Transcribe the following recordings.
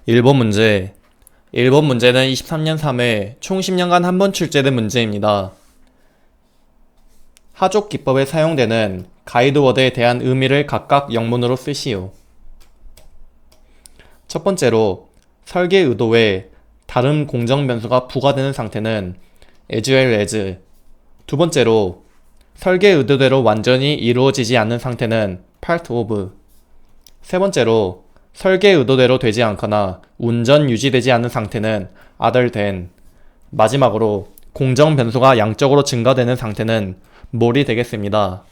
1번 문제. 1번 문제는 23년 3회 총 10년간 한 번 출제된 문제입니다. 하족 기법에 사용되는 가이드워드에 대한 의미를 각각 영문으로 쓰시오. 첫 번째로 설계 의도에 다른 공정 변수가 부과되는 상태는 as well as. 두 번째로 설계 의도대로 완전히 이루어지지 않는 상태는 part of. 세 번째로 설계 의도대로 되지 않거나 운전 유지되지 않는 상태는 other than. 마지막으로 공정 변수가 양적으로 증가되는 상태는 more이 되겠습니다.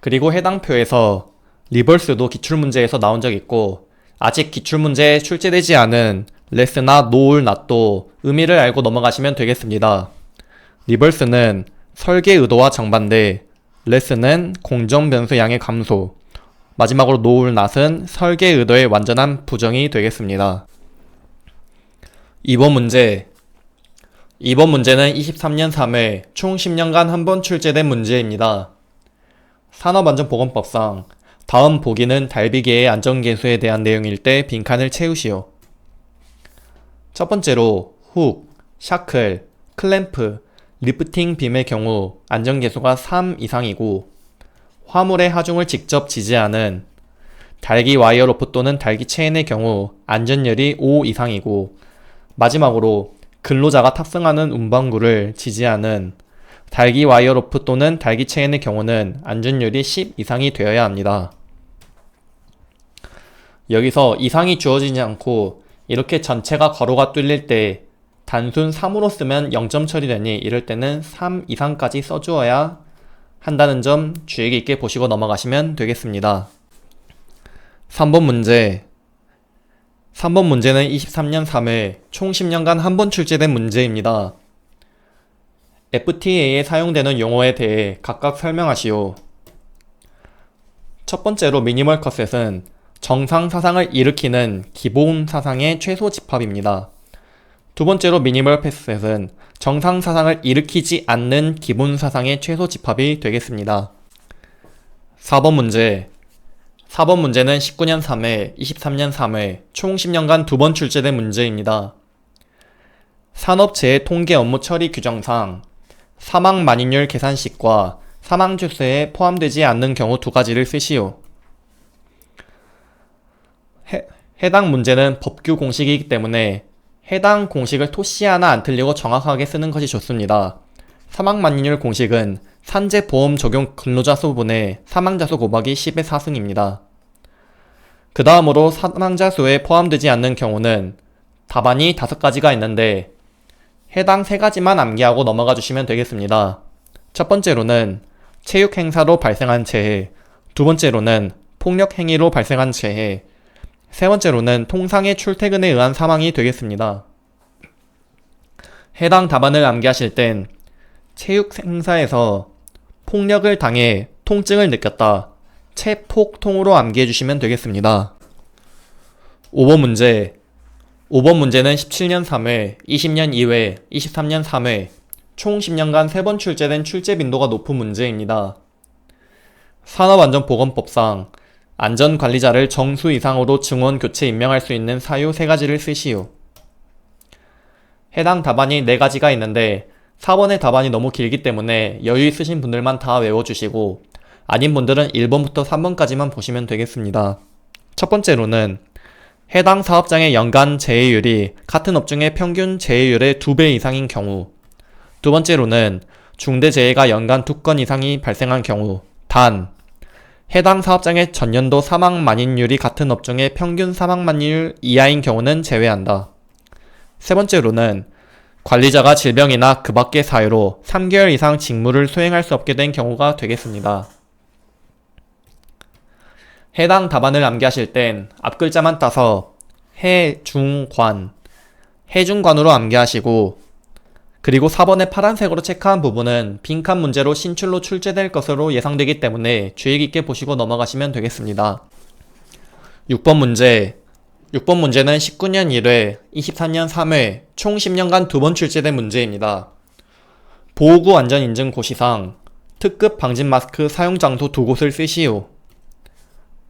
그리고 해당 표에서 리버스도 기출문제에서 나온 적 있고, 아직 기출문제에 출제되지 않은 less나 no를 not도 의미를 알고 넘어가시면 되겠습니다. 리버스는 설계 의도와 정반대, less는 공정 변수 양의 감소, 마지막으로 no를 not은 설계 의도의 완전한 부정이 되겠습니다. 2번 문제. 2번 문제는 23년 3회 총 10년간 한 번 출제된 문제입니다. 산업안전보건법상 다음 보기는 달비계의 안전계수에 대한 내용일 때 빈칸을 채우시오. 첫 번째로 훅, 샤클, 클램프, 리프팅 빔의 경우 안전계수가 3 이상이고, 화물의 하중을 직접 지지하는 달기 와이어 로프 또는 달기 체인의 경우 안전열이 5 이상이고, 마지막으로 근로자가 탑승하는 운반구를 지지하는 달기 와이어 로프 또는 달기 체인의 경우는 안전율이 10 이상이 되어야 합니다. 여기서 이상이 주어지지 않고 이렇게 전체가 괄호가 뚫릴 때 단순 3으로 쓰면 0점 처리되니 이럴 때는 3 이상까지 써주어야 한다는 점 주의 깊게 보시고 넘어가시면 되겠습니다. 3번 문제. 3번 문제는 23년 3회 총 10년간 한 번 출제된 문제입니다. FTA에 사용되는 용어에 대해 각각 설명하시오. 첫 번째로 미니멀 컷셋은 정상 사상을 일으키는 기본 사상의 최소 집합입니다. 두 번째로 미니멀 패셋은 정상 사상을 일으키지 않는 기본 사상의 최소 집합이 되겠습니다. 4번 문제. 4번 문제는 19년 3회, 23년 3회 총 10년간 두 번 출제된 문제입니다. 산업재해 통계 업무 처리 규정상 사망 만인율 계산식과 사망주수에 포함되지 않는 경우 두 가지를 쓰시오. 해당 문제는 법규 공식이기 때문에 해당 공식을 토시 하나 안 틀리고 정확하게 쓰는 것이 좋습니다. 사망 만인율 공식은 산재보험 적용 근로자 수분의 사망자 수 곱하기 10의 4승입니다. 그 다음으로 사망자 수에 포함되지 않는 경우는 답안이 5가지가 있는데 해당 3가지만 암기하고 넘어가 주시면 되겠습니다. 첫 번째로는 체육 행사로 발생한 재해, 두 번째로는 폭력 행위로 발생한 재해, 세 번째로는 통상의 출퇴근에 의한 사망이 되겠습니다. 해당 답안을 암기하실 땐 체육 행사에서 폭력을 당해 통증을 느꼈다, 체폭통으로 암기해 주시면 되겠습니다. 5번 문제. 5번 문제는 17년 3회, 20년 2회, 23년 3회 총 10년간 3번 출제된 출제 빈도가 높은 문제입니다. 산업안전보건법상 안전관리자를 정수 이상으로 증원 교체 임명할 수 있는 사유 3가지를 쓰시오. 해당 답안이 4가지가 있는데 4번의 답안이 너무 길기 때문에 여유 있으신 분들만 다 외워주시고 아닌 분들은 1번부터 3번까지만 보시면 되겠습니다. 첫 번째로는 해당 사업장의 연간 재해율이 같은 업종의 평균 재해율의 2배 이상인 경우, 두 번째로는 중대재해가 연간 2건 이상이 발생한 경우 단 해당 사업장의 전년도 사망 만인율이 같은 업종의 평균 사망 만인율 이하인 경우는 제외한다. 세 번째로는 관리자가 질병이나 그 밖의 사유로 3개월 이상 직무를 수행할 수 없게 된 경우가 되겠습니다. 해당 답안을 암기하실 땐 앞글자만 따서 해, 중, 관, 해중관으로 암기하시고, 그리고 4번의 파란색으로 체크한 부분은 빈칸 문제로 신출로 출제될 것으로 예상되기 때문에 주의 깊게 보시고 넘어가시면 되겠습니다. 6번 문제. 6번 문제는 19년 1회, 23년 3회 총 10년간 두 번 출제된 문제입니다. 보호구 안전인증 고시상 특급 방진 마스크 사용 장소 두 곳을 쓰시오.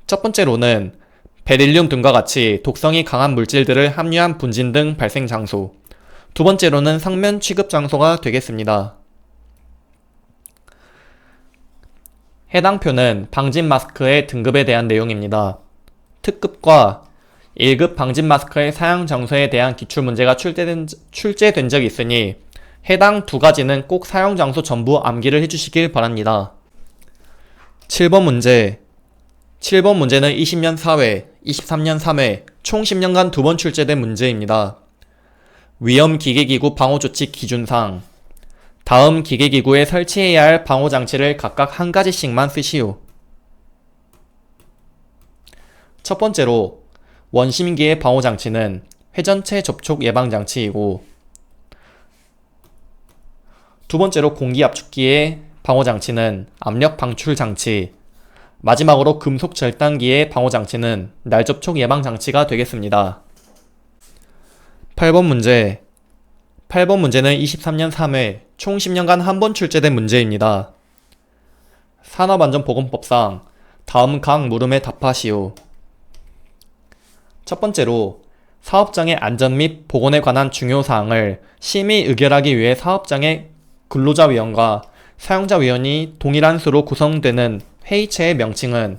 첫 번째로는 베릴륨 등과 같이 독성이 강한 물질들을 함유한 분진 등 발생 장소. 두 번째로는 상면 취급 장소가 되겠습니다. 해당 표는 방진 마스크의 등급에 대한 내용입니다. 특급과 1급 방진 마스크의 사용 장소에 대한 기출문제가 출제된 적이 있으니 해당 두 가지는 꼭 사용 장소 전부 암기를 해주시길 바랍니다. 7번 문제. 7번 문제는 20년 4회, 23년 3회, 총 10년간 2번 출제된 문제입니다. 위험기계기구 방호조치 기준상 다음 기계기구에 설치해야 할 방호장치를 각각 한 가지씩만 쓰시오. 첫 번째로 원심기의 방호장치는 회전체 접촉 예방장치이고, 두 번째로 공기압축기의 방호장치는 압력 방출장치, 마지막으로 금속 절단기의 방호장치는 날접촉 예방장치가 되겠습니다. 8번 문제. 8번 문제는 23년 3회, 총 10년간 한 번 출제된 문제입니다. 산업안전보건법상 다음 각 물음에 답하시오. 첫 번째로 사업장의 안전 및 보건에 관한 중요사항을 심의 의결하기 위해 사업장의 근로자위원과 사용자위원이 동일한 수로 구성되는 회의체의 명칭은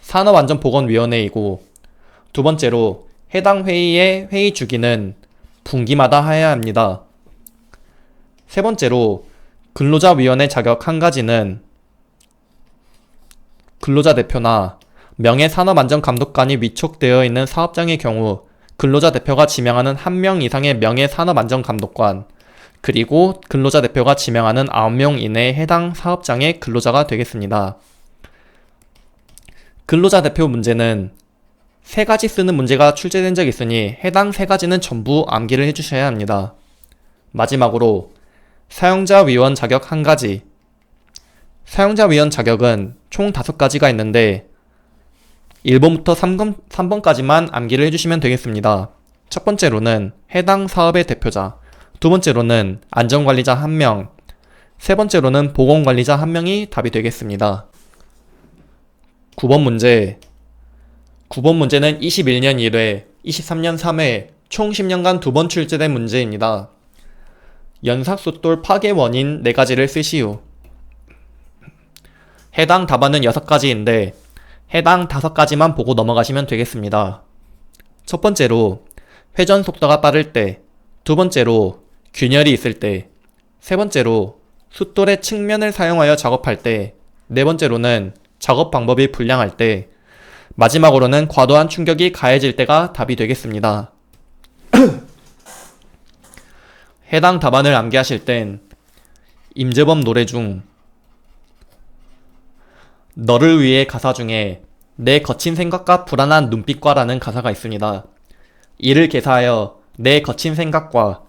산업안전보건위원회이고, 두 번째로 해당 회의의 회의 주기는 분기마다 하여야 합니다. 세 번째로 근로자위원회 자격 한 가지는 근로자 대표나 명예산업안전감독관이 위촉되어 있는 사업장의 경우 근로자 대표가 지명하는 1명 이상의 명예산업안전감독관, 그리고 근로자 대표가 지명하는 9명 이내에 해당 사업장의 근로자가 되겠습니다. 근로자 대표 문제는 3가지 쓰는 문제가 출제된 적이 있으니 해당 3가지는 전부 암기를 해주셔야 합니다. 마지막으로 사용자위원 자격 한 가지. 사용자위원 자격은 총 5가지가 있는데 1번부터 3번까지만 암기를 해주시면 되겠습니다. 첫 번째로는 해당 사업의 대표자, 두 번째로는 안전관리자 1명, 세 번째로는 보건관리자 1명이 답이 되겠습니다. 9번 문제. 9번 문제는 21년 1회, 23년 3회, 총 10년간 2번 출제된 문제입니다. 연삭숫돌 파괴 원인 4가지를 쓰시오. 해당 답안은 6가지인데 해당 5가지만 보고 넘어가시면 되겠습니다. 첫 번째로 회전 속도가 빠를 때, 두 번째로 균열이 있을 때, 세 번째로 숫돌의 측면을 사용하여 작업할 때, 네 번째로는 작업 방법이 불량할 때, 마지막으로는 과도한 충격이 가해질 때가 답이 되겠습니다. 해당 답안을 암기하실 땐 임재범 노래 중 너를 위해 가사 중에 내 거친 생각과 불안한 눈빛과 라는 가사가 있습니다. 이를 개사하여 내 거친 생각과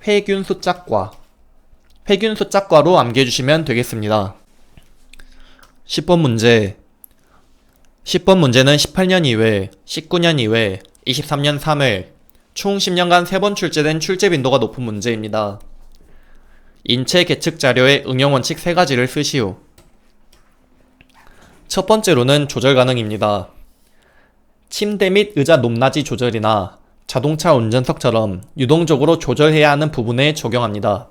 회균 숫자과로 암기해주시면 되겠습니다. 10번 문제. 10번 문제는 18년 2회, 19년 2회, 23년 3회, 총 10년간 3번 출제된 출제 빈도가 높은 문제입니다. 인체 계측 자료의 응용 원칙 3가지를 쓰시오. 첫 번째로는 조절 가능입니다. 침대 및 의자 높낮이 조절이나 자동차 운전석처럼 유동적으로 조절해야 하는 부분에 적용합니다.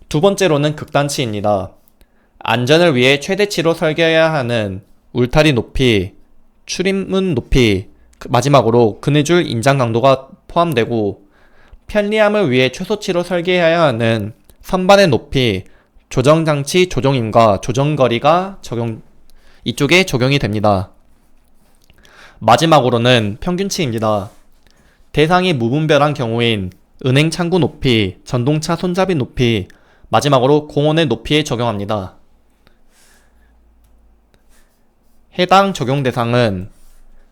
두 번째로는 극단치입니다. 안전을 위해 최대치로 설계해야 하는 울타리 높이, 출입문 높이, 마지막으로 그네줄 인장 강도가 포함되고, 편리함을 위해 최소치로 설계해야 하는 선반의 높이, 조정장치 조정임과 조정거리가 이쪽에 적용이 됩니다. 마지막으로는 평균치입니다. 대상이 무분별한 경우인 은행 창구 높이, 전동차 손잡이 높이, 마지막으로 공원의 높이에 적용합니다. 해당 적용 대상은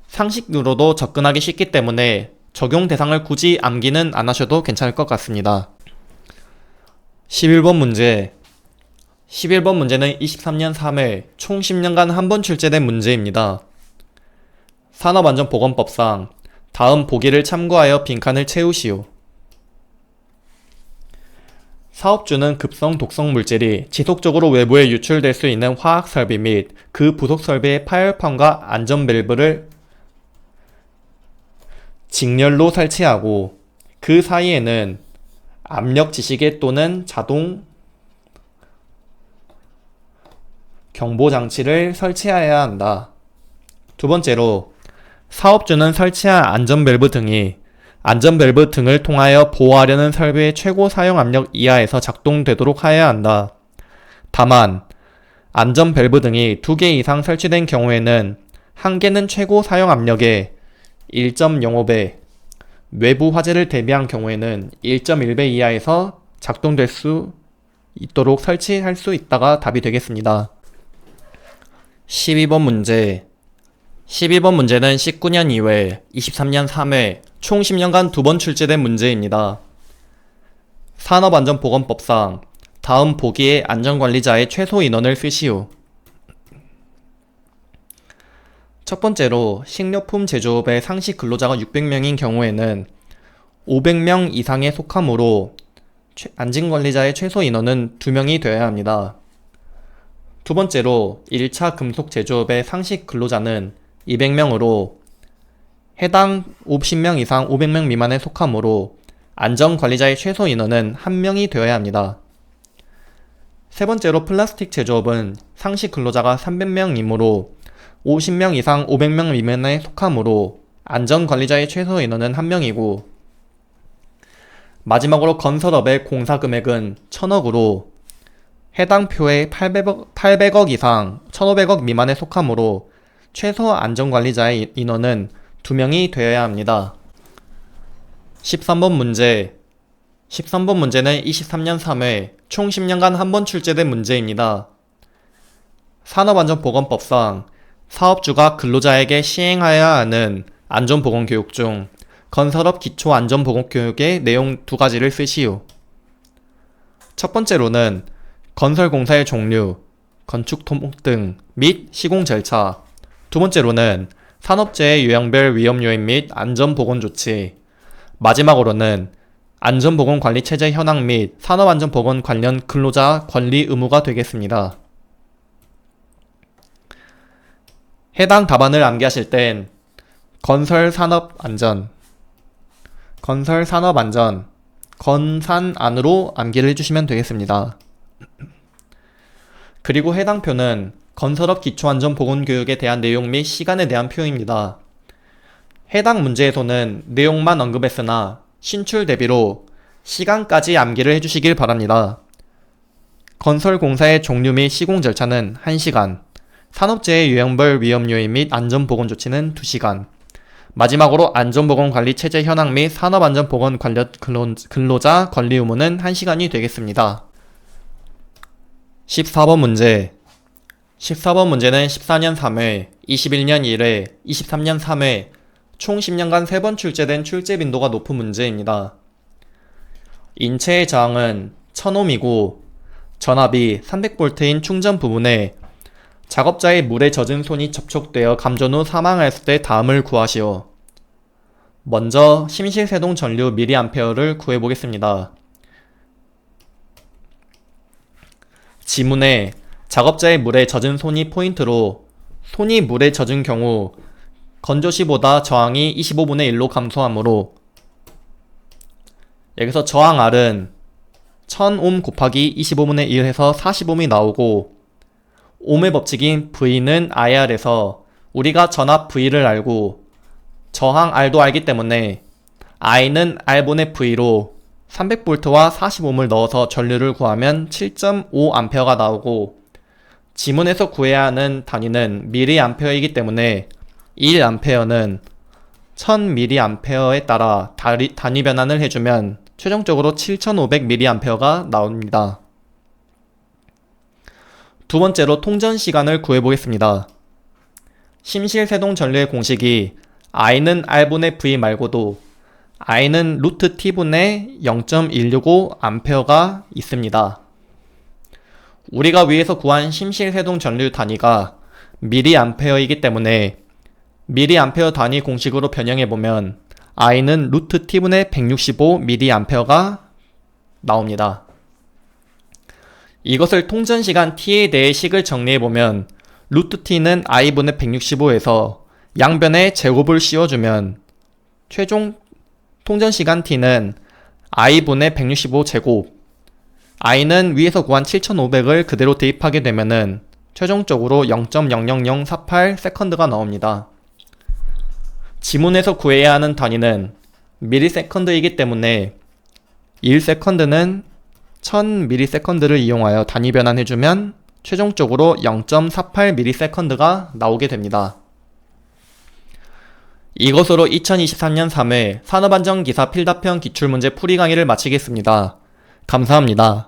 상식으로도 접근하기 쉽기 때문에 적용 대상을 굳이 암기는 안 하셔도 괜찮을 것 같습니다. 11번 문제. 11번 문제는 23년 3회, 총 10년간 한 번 출제된 문제입니다. 산업안전보건법상 다음 보기를 참고하여 빈칸을 채우시오. 사업주는 급성 독성 물질이 지속적으로 외부에 유출될 수 있는 화학설비 및 그 부속 설비의 파열판과 안전 밸브를 직렬로 설치하고 그 사이에는 압력 지시계 또는 자동 경보 장치를 설치해야 한다. 두 번째로 사업주는 설치한 안전밸브 등이 안전밸브 등을 통하여 보호하려는 설비의 최고 사용 압력 이하에서 작동되도록 해야 한다. 다만 안전밸브 등이 2개 이상 설치된 경우에는 한 개는 최고 사용 압력의 1.05배, 외부 화재를 대비한 경우에는 1.1배 이하에서 작동될 수 있도록 설치할 수 있다가 답이 되겠습니다. 12번 문제. 12번 문제는 19년 2회, 23년 3회, 총 10년간 2번 출제된 문제입니다. 산업안전보건법상 다음 보기에 안전관리자의 최소 인원을 쓰시오. 첫 번째로 식료품 제조업의 상시 근로자가 600명인 경우에는 500명 이상에 속하므로 안전관리자의 최소 인원은 2명이 되어야 합니다. 두 번째로 1차 금속 제조업의 상시 근로자는 200명으로 해당 50명 이상 500명 미만에 속하므로 안전관리자의 최소 인원은 1명이 되어야 합니다. 세 번째로 플라스틱 제조업은 상시 근로자가 300명이므로 50명 이상 500명 미만에 속하므로 안전관리자의 최소 인원은 1명이고, 마지막으로 건설업의 공사 금액은 1000억으로 해당 표에 800억 이상 1500억 미만에 속하므로 최소 안전관리자의 인원은 2명이 되어야 합니다. 13번 문제. 13번 문제는 23년 3회, 총 10년간 한 번 출제된 문제입니다. 산업안전보건법상 사업주가 근로자에게 시행하여야 하는 안전보건교육 중 건설업 기초안전보건교육의 내용 2가지를 쓰시오. 첫 번째로는 건설공사의 종류, 건축 토목 등 및 시공 절차. 두 번째로는 산업재해 유형별 위험 요인 및 안전보건 조치. 마지막으로는 안전보건관리체제 현황 및 산업안전보건 관련 근로자 권리 의무가 되겠습니다. 해당 답안을 암기하실 땐 건설산업안전, 건산 안으로 암기를 해주시면 되겠습니다. 그리고 해당 표는 건설업 기초안전보건교육에 대한 내용 및 시간에 대한 표입니다. 해당 문제에서는 내용만 언급했으나 신출 대비로 시간까지 암기를 해주시길 바랍니다. 건설공사의 종류 및 시공 절차는 1시간, 산업재해 유형별 위험 요인 및 안전보건 조치는 2시간, 마지막으로 안전보건관리체제 현황 및 산업안전보건 관련 근로자 권리 의무는 1시간이 되겠습니다. 14번 문제. 14번 문제는 14년 3회, 21년 1회, 23년 3회, 총 10년간 3번 출제된 출제 빈도가 높은 문제입니다. 인체의 저항은 1000옴이고 전압이 300V인 충전 부분에 작업자의 물에 젖은 손이 접촉되어 감전 후 사망했을 때 다음을 구하시오. 먼저 심실세동 전류 mA를 구해보겠습니다. 지문에 작업자의 물에 젖은 손이 포인트로 손이 물에 젖은 경우 건조시보다 저항이 25분의 1로 감소하므로, 여기서 저항 R은 1000옴 곱하기 25분의 1 해서 40옴이 나오고, 옴의 법칙인 V는 IR에서 우리가 전압 V를 알고 저항 R도 알기 때문에 I는 R분의 V로 300V와 40옴을 넣어서 전류를 구하면 7.5A가 나오고, 지문에서 구해야 하는 단위는 mA이기 때문에 1A는 1000mA에 따라 단위 변환을 해주면 최종적으로 7500mA가 나옵니다. 두 번째로 통전 시간을 구해보겠습니다. 심실세동 전류의 공식이 I는 R분의 V 말고도 I는 루트 T분의 0.165A가 있습니다. 우리가 위에서 구한 심실세동 전류 단위가 mA이기 때문에 mA 단위 공식으로 변형해보면 I는 루트 T분의 165mA가 나옵니다. 이것을 통전시간 T에 대해 식을 정리해보면 루트 T는 I분의 165에서 양변에 제곱을 씌워주면 최종 통전시간 t는 i분의 165제곱, i는 위에서 구한 7500을 그대로 대입하게 되면은 최종적으로 0.00048세컨드가 나옵니다. 지문에서 구해야 하는 단위는 ms이기 때문에 1세컨드는 1000ms를 이용하여 단위 변환해주면 최종적으로 0.48ms가 나오게 됩니다. 이것으로 2023년 3회 산업안전기사 필답형 기출문제 풀이 강의를 마치겠습니다. 감사합니다.